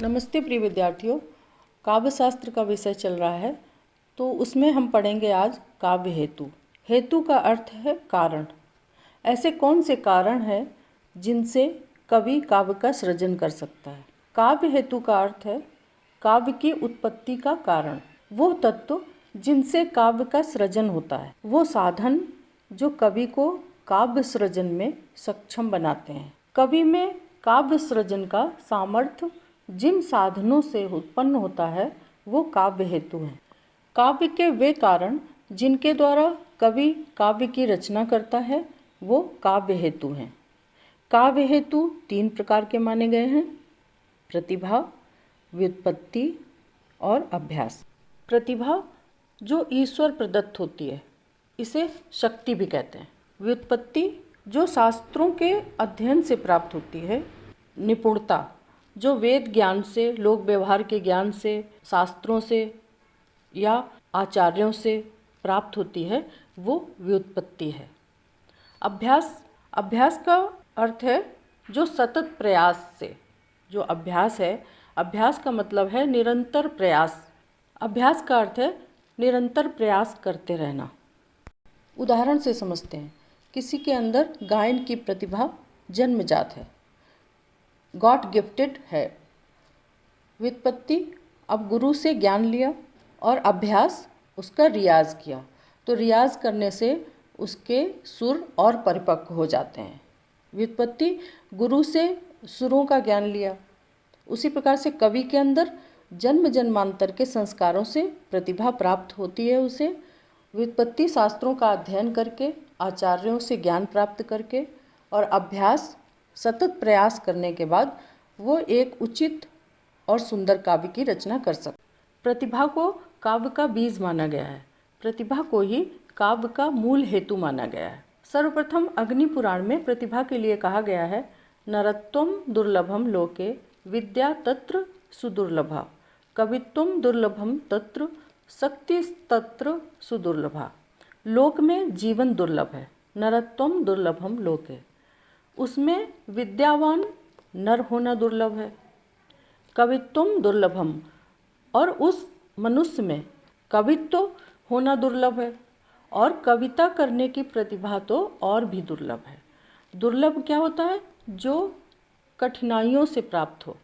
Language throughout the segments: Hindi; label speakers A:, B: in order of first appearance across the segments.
A: नमस्ते प्रिय विद्यार्थियों। काव्य शास्त्र का विषय चल रहा है, तो उसमें हम पढ़ेंगे आज काव्य हेतु। हेतु का अर्थ है कारण। ऐसे कौन से कारण हैं जिनसे कवि काव्य का सृजन कर सकता है। काव्य हेतु का अर्थ है काव्य की उत्पत्ति का कारण, वो तत्व जिनसे काव्य का सृजन होता है, वो साधन जो कवि को काव्य सृजन में सक्षम बनाते हैं। कवि में काव्य सृजन का सामर्थ्य जिन साधनों से उत्पन्न होता है वो काव्य हेतु हैं। काव्य के वे कारण जिनके द्वारा कवि काव्य की रचना करता है वो काव्य हेतु हैं। काव्य हेतु 3 प्रकार के माने गए हैं: प्रतिभा, व्युत्पत्ति और अभ्यास। प्रतिभा जो ईश्वर प्रदत्त होती है, इसे शक्ति भी कहते हैं। व्युत्पत्ति जो शास्त्रों के अध्ययन से प्राप्त होती है। निपुणता जो वेद ज्ञान से, लोक व्यवहार के ज्ञान से, शास्त्रों से या आचार्यों से प्राप्त होती है, वो व्युत्पत्ति है। अभ्यास का अर्थ है जो सतत प्रयास से, जो अभ्यास है, अभ्यास का मतलब है निरंतर प्रयास। अभ्यास का अर्थ है निरंतर प्रयास करते रहना। उदाहरण से समझते हैं। किसी के अंदर गायन की प्रतिभा जन्मजात है, गॉड गिफ्टेड है। व्युत्पत्ति अब गुरु से ज्ञान लिया और अभ्यास उसका रियाज किया, तो रियाज करने से उसके सुर और परिपक्व हो जाते हैं। व्युत्पत्ति गुरु से सुरों का ज्ञान लिया। उसी प्रकार से कवि के अंदर जन्म जन्मांतर के संस्कारों से प्रतिभा प्राप्त होती है उसे। व्युत्पत्ति शास्त्रों का अध्ययन करके, आचार्यों से ज्ञान प्राप्त करके और अभ्यास सतत प्रयास करने के बाद वो एक उचित और सुंदर काव्य की रचना कर सकते। प्रतिभा को काव्य का बीज माना गया है। प्रतिभा को ही काव्य का मूल हेतु माना गया है। सर्वप्रथम अग्नि पुराण में प्रतिभा के लिए कहा गया है, नरत्वम दुर्लभम लोके विद्या तत्र सुदुर्लभा, कवित्वम दुर्लभम तत्र शक्ति तत्र सुदुर्लभा। लोक में जीवन दुर्लभ है, नरत्वम दुर्लभम लोके, उसमें विद्यावान नर होना दुर्लभ है। कवित्वम दुर्लभम, और उस मनुष्य में कवित्व होना दुर्लभ है, और कविता करने की प्रतिभा तो और भी दुर्लभ है। दुर्लभ क्या होता है? जो कठिनाइयों से प्राप्त हो।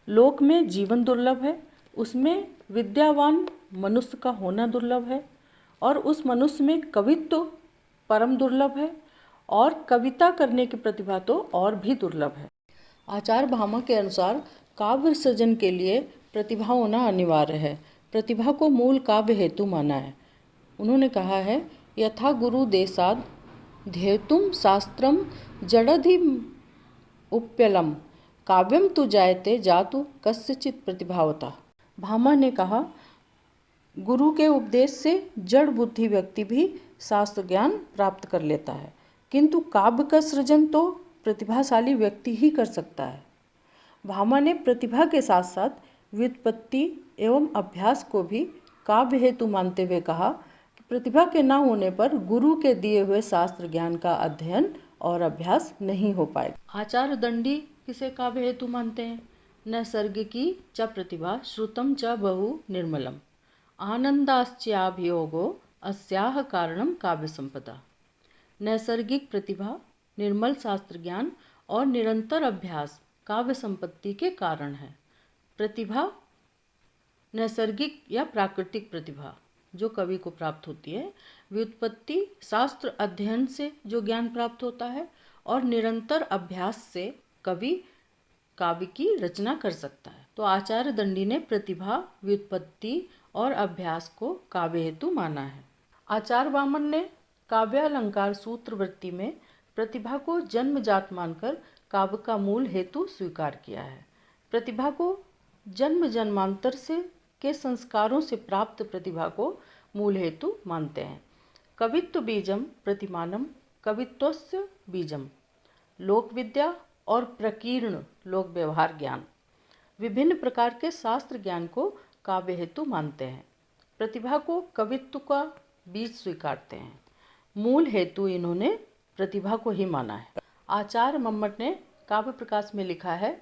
A: लोक में जीवन दुर्लभ है, उसमें विद्यावान मनुष्य का होना दुर्लभ है, और उस मनुष्य में कवित्व परम दुर्लभ है, और कविता करने की प्रतिभा तो और भी दुर्लभ है। आचार्य भामा के अनुसार काव्य सृजन के लिए प्रतिभा होना अनिवार्य है। प्रतिभा को मूल काव्य हेतु माना है। उन्होंने कहा है, यथा गुरु देशाद ध्येतुम शास्त्रम जड़धि उपलम काव्यम तु जायते जातु कस्यचित प्रतिभावता। भामा ने कहा, गुरु के उपदेश से जड़ बुद्धि व्यक्ति भी शास्त्र ज्ञान प्राप्त कर लेता है, किंतु काव्य का सृजन तो प्रतिभाशाली व्यक्ति ही कर सकता है। भामा ने प्रतिभा के साथ साथ व्युत्पत्ति एवं अभ्यास को भी काव्य हेतु मानते हुए कहा कि प्रतिभा के न होने पर गुरु के दिए हुए शास्त्र ज्ञान का अध्ययन और अभ्यास नहीं हो पाएगा। आचार्य दंडी किसे काव्य हेतु मानते हैं? नैसर्गिकी च प्रतिभा श्रुतम च बहु निर्मलम आनंदाश्चाभियोगो अस्याह कारणम काव्य संपदा। नैसर्गिक प्रतिभा, निर्मल शास्त्र ज्ञान और निरंतर अभ्यास काव्य संपत्ति के कारण है। प्रतिभा नैसर्गिक या प्राकृतिक प्रतिभा जो कवि को प्राप्त होती है, व्युत्पत्ति शास्त्र अध्ययन से जो ज्ञान प्राप्त होता है, और निरंतर अभ्यास से कवि काव्य की रचना कर सकता है। तो आचार्य दंडी ने प्रतिभा, व्युत्पत्ति और अभ्यास को काव्य हेतु माना है। आचार्य वामन ने काव्यालंकार सूत्रवृत्ति में प्रतिभा को जन्मजात मानकर काव्य का मूल हेतु स्वीकार किया है। प्रतिभा को जन्म जन्मांतर से के संस्कारों से प्राप्त प्रतिभा को मूल हेतु मानते हैं। कवित्व बीजम प्रतिमानम कवित्वस्य बीजम, लोक विद्या और प्रकीर्ण लोक व्यवहार ज्ञान, विभिन्न प्रकार के शास्त्र ज्ञान को काव्य हेतु मानते हैं। प्रतिभा को कवित्व का बीज स्वीकारते हैं। मूल हेतु इन्होंने प्रतिभा को ही माना है। आचार्य मम्मट ने काव्य प्रकाश में लिखा है,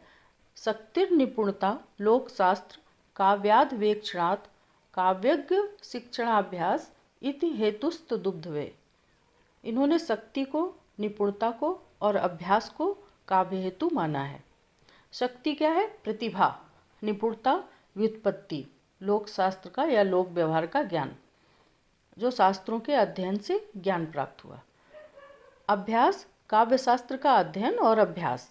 A: शक्तिर्निपुणता लोकशास्त्र काव्याद्वेक्षणात् काव्यज्ञ शिक्षणाभ्यास इति हेतुस्तदुग्धवे। इन्होंने शक्ति को, निपुणता को और अभ्यास को काव्य हेतु माना है। शक्ति क्या है? प्रतिभा, निपुणता व्युत्पत्ति, लोकशास्त्र का या लोक व्यवहार का ज्ञान, जो शास्त्रों के अध्ययन से ज्ञान प्राप्त हुआ। अभ्यास काव्य शास्त्र का अध्ययन और अभ्यास,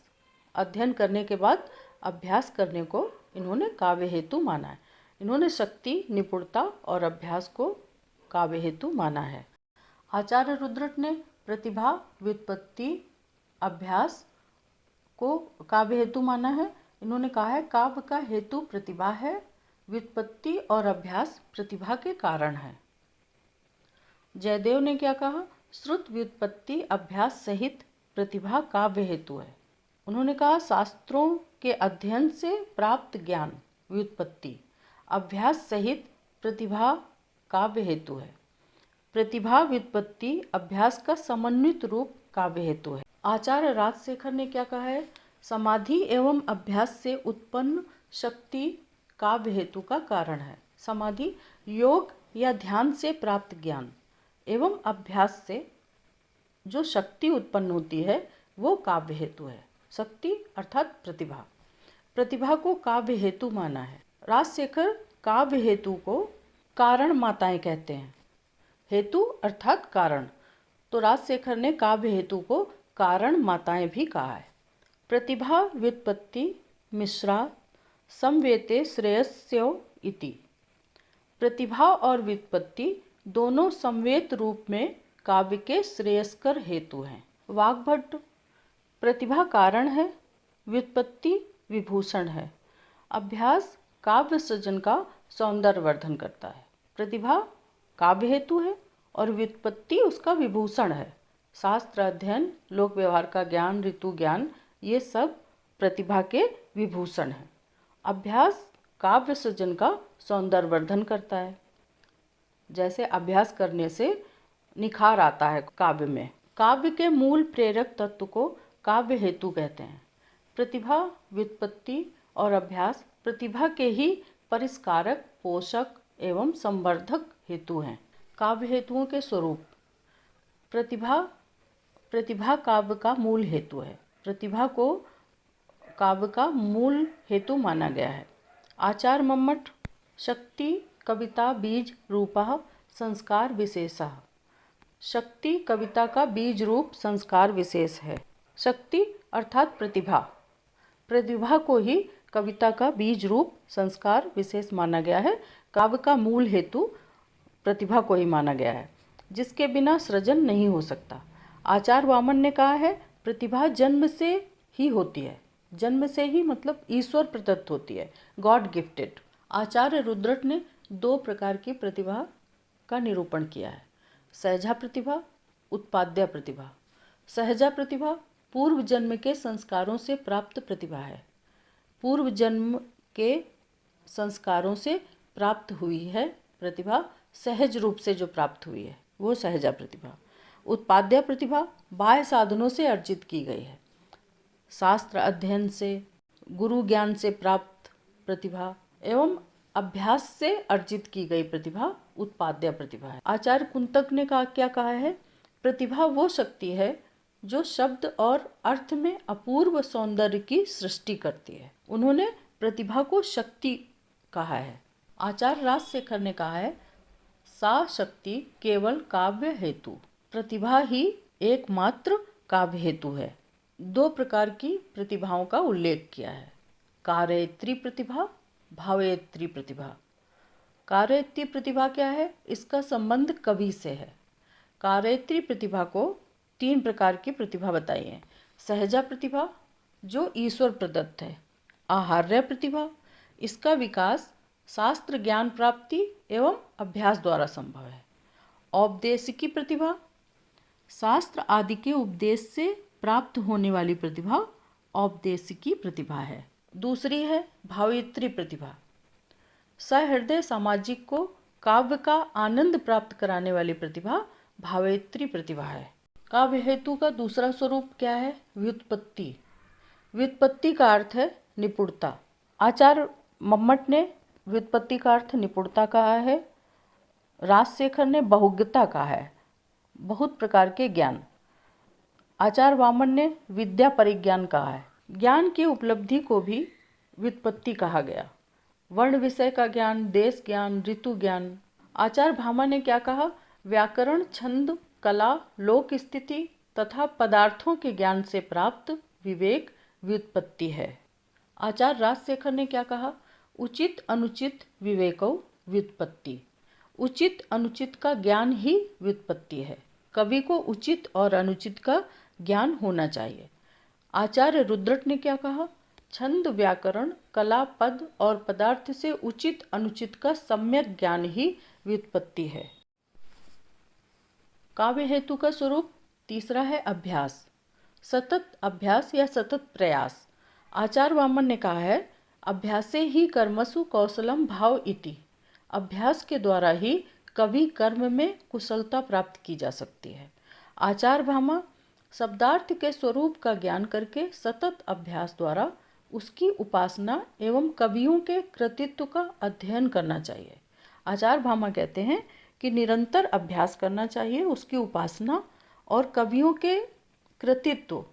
A: अध्ययन करने के बाद अभ्यास करने को इन्होंने काव्य हेतु माना है। इन्होंने शक्ति, निपुणता और अभ्यास को काव्य हेतु माना है। आचार्य रुद्रट ने प्रतिभा, व्युत्पत्ति, अभ्यास को काव्य हेतु माना है। इन्होंने कहा है काव्य का हेतु प्रतिभा है, व्युत्पत्ति और अभ्यास प्रतिभा के कारण है। जयदेव ने क्या कहा? श्रुत व्युत्पत्ति अभ्यास सहित प्रतिभा काव्य हेतु है। उन्होंने कहा शास्त्रों के अध्ययन से प्राप्त ज्ञान, व्युत्पत्ति, अभ्यास सहित प्रतिभा काव्य हेतु है। प्रतिभा, व्युत्पत्ति, अभ्यास का समन्वित रूप काव्य हेतु है। आचार्य राजशेखर ने क्या कहा है? समाधि एवं अभ्यास से उत्पन्न शक्ति काव्य हेतु का कारण है। समाधि योग या ध्यान से प्राप्त ज्ञान एवं अभ्यास से जो शक्ति उत्पन्न होती है वो काव्य हेतु है। शक्ति अर्थात प्रतिभा, प्रतिभा को काव्य हेतु माना है। राजशेखर काव्य हेतु को कारण माताएं कहते हैं। हेतु अर्थात कारण, तो राजशेखर ने काव्य हेतु को कारण माताएं भी कहा है। प्रतिभा व्युत्पत्ति मिश्रा समवेते श्रेयस्यो इति। प्रतिभा और व्युत्पत्ति दोनों समवेत रूप में काव्य के श्रेयस्कर हेतु हैं। वाग्भट प्रतिभा कारण है, व्युत्पत्ति विभूषण है, अभ्यास काव्य सृजन का सौंदर्यवर्धन करता है। प्रतिभा काव्य हेतु है और व्युत्पत्ति उसका विभूषण है। शास्त्र अध्ययन, लोक व्यवहार का ज्ञान, ऋतु ज्ञान, ये सब प्रतिभा के विभूषण हैं। अभ्यास काव्य सृजन का सौंदर्यवर्धन करता है। जैसे अभ्यास करने से निखार आता है काव्य में। काव्य के मूल प्रेरक तत्व को काव्य हेतु कहते हैं। प्रतिभा, व्युत्पत्ति और अभ्यास प्रतिभा के ही परिष्कारक, पोषक एवं संवर्धक हेतु हैं। काव्य हेतुओं के स्वरूप। प्रतिभा काव्य का मूल हेतु है। प्रतिभा को काव्य का मूल हेतु माना गया है। आचार्य मम्मट शक्ति कविता बीज रूपः संस्कार विशेषः। शक्ति कविता का बीज रूप संस्कार विशेष है। शक्ति अर्थात प्रतिभा, प्रतिभा को ही कविता का बीज रूप संस्कार विशेष माना गया है। काव्य का मूल हेतु प्रतिभा को ही माना गया है, जिसके बिना सृजन नहीं हो सकता। आचार्य वामन ने कहा है प्रतिभा जन्म से ही होती है। जन्म से ही मतलब ईश्वर प्रदत्त होती है, गॉड गिफ्टेड। आचार्य रुद्रट ने 2 प्रकार की प्रतिभा का निरूपण किया है। सहजा प्रतिभा, उत्पाद्य प्रतिभा। सहजा प्रतिभा पूर्व जन्म के संस्कारों से प्राप्त प्रतिभा है। पूर्व जन्म के संस्कारों से प्राप्त हुई है प्रतिभा, सहज रूप से जो प्राप्त हुई है वो सहजा प्रतिभा। उत्पाद्य प्रतिभा बाह्य साधनों से अर्जित की गई है। शास्त्र अध्ययन से, गुरु ज्ञान से प्राप्त प्रतिभा एवं अभ्यास से अर्जित की गई प्रतिभा उत्पाद्य प्रतिभा है। आचार्य कुंतक ने क्या कहा है? प्रतिभा वो शक्ति है जो शब्द और अर्थ में अपूर्व सौंदर्य की सृष्टि करती है। उन्होंने प्रतिभा को शक्ति कहा है। आचार्य राजशेखर ने कहा है सा शक्ति केवल काव्य हेतु। प्रतिभा ही एकमात्र काव्य हेतु है। 2 प्रकार की प्रतिभाओं का उल्लेख किया है। कार्यत्री प्रतिभा, भावेत्री प्रतिभा। कार्यत्री प्रतिभा क्या है? इसका संबंध कवि से है। कार्यत्री प्रतिभा को 3 प्रकार की प्रतिभा बताई है। सहजा प्रतिभा जो ईश्वर प्रदत्त है। आहार्य प्रतिभा, इसका विकास शास्त्र ज्ञान प्राप्ति एवं अभ्यास द्वारा संभव है। औपदेशिकी प्रतिभा, शास्त्र आदि के उपदेश से प्राप्त होने वाली प्रतिभा औपदेशिकी प्रतिभा है। दूसरी है भावेत्री प्रतिभा। सहृदय सामाजिक को काव्य का आनंद प्राप्त कराने वाली प्रतिभा भावेत्री प्रतिभा है। काव्य हेतु का दूसरा स्वरूप क्या है? व्युत्पत्ति। व्युत्पत्ति का अर्थ है निपुणता। आचार्य मम्मट ने व्युत्पत्ति का अर्थ निपुणता कहा है। राजशेखर ने बहुज्ञता कहा है, बहुत प्रकार के ज्ञान। आचार्य वामन ने विद्या परिज्ञान कहा है। ज्ञान की उपलब्धि को भी व्युत्पत्ति कहा गया। वर्ण विषय का ज्ञान, देश ज्ञान, ऋतु ज्ञान। आचार्य भामा ने क्या कहा? व्याकरण, छंद, कला, लोक स्थिति तथा पदार्थों के ज्ञान से प्राप्त विवेक व्युत्पत्ति है। आचार्य राजशेखर ने क्या कहा? उचित अनुचित विवेको व्युत्पत्ति। उचित अनुचित का ज्ञान ही व्युत्पत्ति है। कवि को उचित और अनुचित का ज्ञान होना चाहिए। आचार्य रुद्रट ने क्या कहा? छंद, व्याकरण, कला, पद और पदार्थ से उचित अनुचित का सम्यक ज्ञान ही व्युत्पत्ति है। काव्य हेतु का स्वरूप तीसरा है अभ्यास, सतत अभ्यास या सतत प्रयास। आचार्य वामन ने कहा है, अभ्यासे ही कर्मसु कौशलम भाव इति। अभ्यास के द्वारा ही कवि कर्म में कुशलता प्राप्त की जा सकती है। आचार्य भामा शब्दार्थ के स्वरूप का ज्ञान करके सतत अभ्यास द्वारा उसकी उपासना एवं कवियों के कृतित्व का अध्ययन करना चाहिए। आचार्य भामा कहते हैं कि निरंतर अभ्यास करना चाहिए, उसकी उपासना और कवियों के कृतित्व,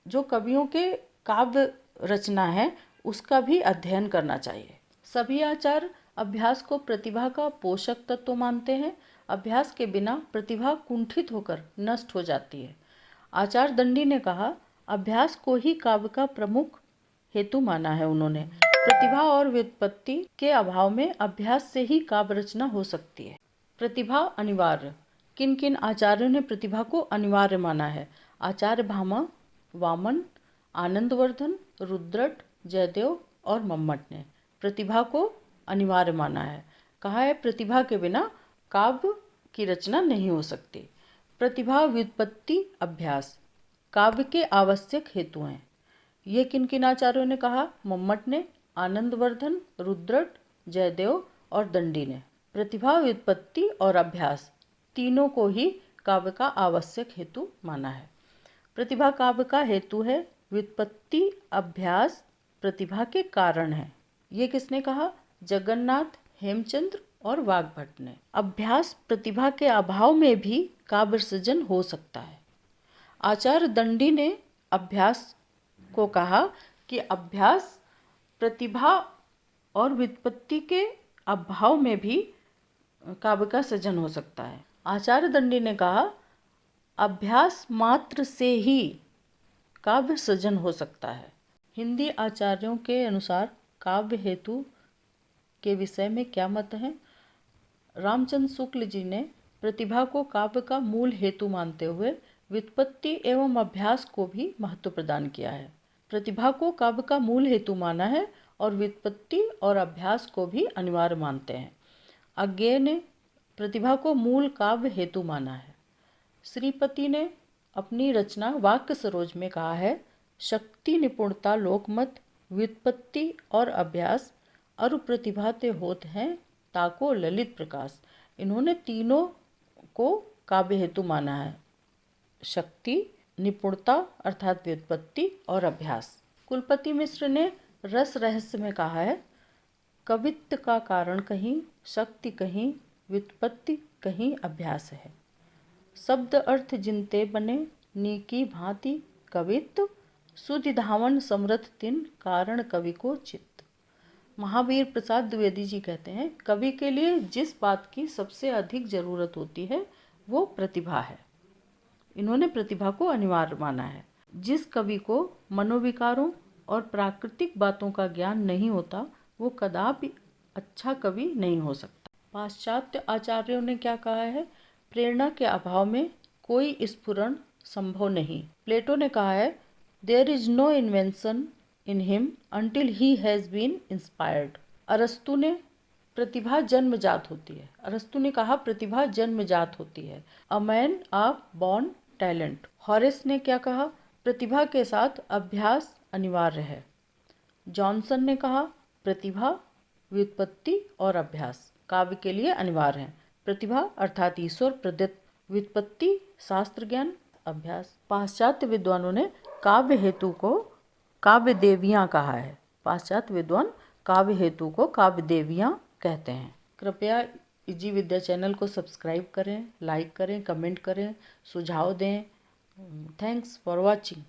A: जो कवियों के काव्य रचना है, उसका भी अध्ययन करना चाहिए। सभी आचार्य अभ्यास को प्रतिभा का पोषक तत्व मानते हैं। अभ्यास के बिना प्रतिभा कुंठित होकर नष्ट हो जाती है। आचार्य दंडी ने कहा, अभ्यास को ही काव्य का प्रमुख हेतु माना है उन्होंने। प्रतिभा और व्युत्पत्ति के अभाव में अभ्यास से ही काव्य रचना हो सकती है। प्रतिभा अनिवार्य। किन किन आचार्यों ने प्रतिभा को अनिवार्य माना है? आचार्य भामा, वामन, आनंदवर्धन, रुद्रट, जयदेव और मम्मट ने प्रतिभा को अनिवार्य माना है। कहा है, प्रतिभा के बिना काव्य की रचना नहीं हो सकती। प्रतिभा, व्युत्पत्ति, अभ्यास काव्य के आवश्यक हेतु हैं। ये किन किन आचार्यों ने कहा? मम्मट ने, आनंदवर्धन, रुद्रट, जयदेव और दंडी ने। प्रतिभा, व्युत्पत्ति और अभ्यास तीनों को ही काव्य का आवश्यक हेतु माना है। प्रतिभा काव्य का हेतु है, व्युत्पत्ति अभ्यास प्रतिभा के कारण है। ये किसने कहा? जगन्नाथ, हेमचंद्र और वाग्भट ने। अभ्यास प्रतिभा के अभाव में भी काव्य सृजन हो सकता है। आचार्य दंडी ने अभ्यास को कहा कि अभ्यास प्रतिभा और व्युत्पत्ति के अभाव में भी काव्य का सृजन हो सकता है। आचार्य दंडी ने कहा, अभ्यास मात्र से ही काव्य सृजन हो सकता है। हिंदी आचार्यों के अनुसार काव्य हेतु के विषय में क्या मत है? रामचंद्र शुक्ल जी ने प्रतिभा को काव्य का मूल हेतु मानते हुए व्युत्पत्ति एवं अभ्यास को भी महत्व प्रदान किया है। प्रतिभा को काव्य का मूल हेतु माना है और व्युत्पत्ति और अभ्यास को भी अनिवार्य मानते हैं। अज्ञेय ने प्रतिभा को मूल काव्य हेतु माना है। श्रीपति ने अपनी रचना वाक्य सरोज में कहा है, शक्ति निपुणता लोकमत व्युत्पत्ति और अभ्यास अरु प्रतिभा ते होत हैं ताको ललित प्रकाश। इन्होंने तीनों को काव्य हेतु माना है, शक्ति, निपुणता अर्थात व्युत्पत्ति और अभ्यास। कुलपति मिश्र ने रस रहस्य में कहा है, कवित्व का कारण कहीं शक्ति कहीं व्युत्पत्ति कहीं अभ्यास है। शब्द अर्थ जिनते बने नीकी भांति कवित्व सुधि धावन समृद्ध तिन कारण कवि को चित्त। महावीर प्रसाद द्विवेदी जी कहते हैं, कवि के लिए जिस बात की सबसे अधिक जरूरत होती है वो प्रतिभा है। इन्होंने प्रतिभा को अनिवार्य माना है। जिस कवि को मनोविकारों और प्राकृतिक बातों का ज्ञान नहीं होता वो कदापि अच्छा कवि नहीं हो सकता। पाश्चात्य आचार्यों ने क्या कहा है? प्रेरणा के अभाव में कोई स्फुरण संभव नहीं। प्लेटो ने कहा है, there is no invention in him until he has been inspired. अरस्तु ने प्रतिभा जन्मजात होती है। अरस्तु ने कहा, प्रतिभा जन्मजात होती है, a man of born talent. Horace ने क्या कहा? प्रतिभा के साथ अभ्यास अनिवार्य है। जॉनसन ने कहा, प्रतिभा, व्युत्पत्ति और अभ्यास काव्य के लिए अनिवार्य है। प्रतिभा अर्थात ईश्वर प्रदत्त, व्युत्पत्ति शास्त्र ज्ञान, अभ्यास। पाश्चात्य विद्वानों ने काव्य हेतु को काव्य देवियाँ कहा है। पाश्चात्य विद्वान काव्य हेतु को काव्य देवियाँ कहते हैं। कृपया इजी विद्या चैनल को सब्सक्राइब करें, लाइक करें, कमेंट करें, सुझाव दें। Thanks for watching.